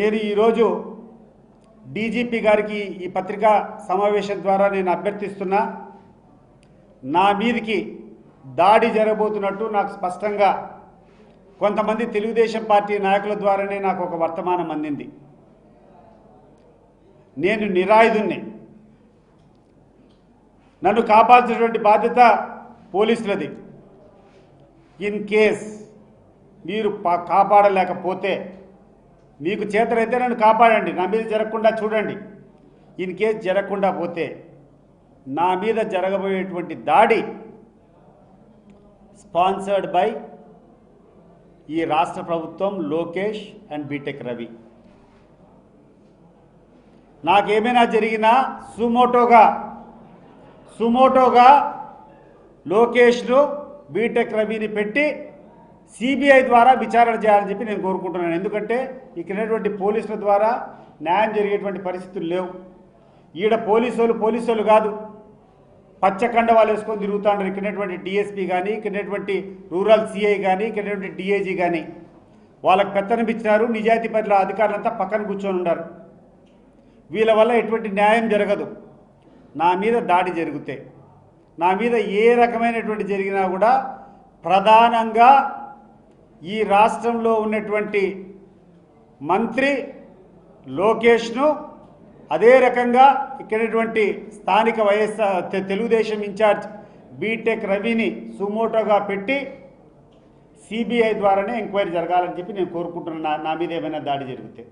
నేను ఈరోజు డీజీపీ గారికి ఈ పత్రికా సమావేశం ద్వారా నేను అభ్యర్థిస్తున్నా, నా మీదకి దాడి జరగబోతున్నట్టు నాకు స్పష్టంగా కొంతమంది తెలుగుదేశం పార్టీ నాయకుల ద్వారానే నాకు ఒక వర్తమానం అందింది. నేను నిరాయుధుణ్ణి, నన్ను కాపాల్సినటువంటి బాధ్యత పోలీసులది. ఇన్ కేస్ మీరు కాపాడలేకపోతే మీకు చేతనైతే నన్ను కాపాడండి, నా మీద జరగకుండా చూడండి. ఇన్ కేస్ జరగకుండా పోతే నా మీద జరగబోయేటువంటి దాడి స్పాన్సర్డ్ బై ఈ రాష్ట్ర ప్రభుత్వం, లోకేష్ అండ్ బీటెక్ రవి. నాకేమైనా జరిగినా సుమోటోగా లోకేష్ను, బీటెక్ రవిని పెట్టి సిబిఐ ద్వారా విచారణ చేయాలని చెప్పి నేను కోరుకుంటున్నాను. ఎందుకంటే ఇక్కడటువంటి పోలీసుల ద్వారా న్యాయం జరిగేటువంటి పరిస్థితులు లేవు. ఈడ పోలీసులు కాదు, పచ్చకండ వాళ్ళు వేసుకొని తిరుగుతాండ్రు. ఇక్కడటువంటి డిఎస్పీ కానీ, ఇక్కడటువంటి రూరల్ సిఐ కానీ, ఇక్కడటువంటి డిఐజీ కానీ వాళ్ళకి పెత్తనం ఇచ్చినారు. నిజాయితీ పట్ల అధికారులంతా పక్కన కూర్చొని ఉన్నారు. వీళ్ళ వల్ల ఎటువంటి న్యాయం జరగదు. నా మీద దాడి జరిగితే, నా మీద ఏ రకమైనటువంటి జరిగినా కూడా ప్రధానంగా ఈ రాష్ట్రంలో ఉన్నటువంటి మంత్రి లోకేష్ను, అదే రకంగా ఇక్కడటువంటి స్థానిక తెలుగుదేశం ఇన్ఛార్జ్ బీటెక్ రవిని సుమోటోగా పెట్టి సిబిఐ ద్వారానే ఎంక్వైరీ జరగాలని చెప్పి నేను కోరుకుంటున్నాను. నా మీద ఏమైనా దాడి జరిగితే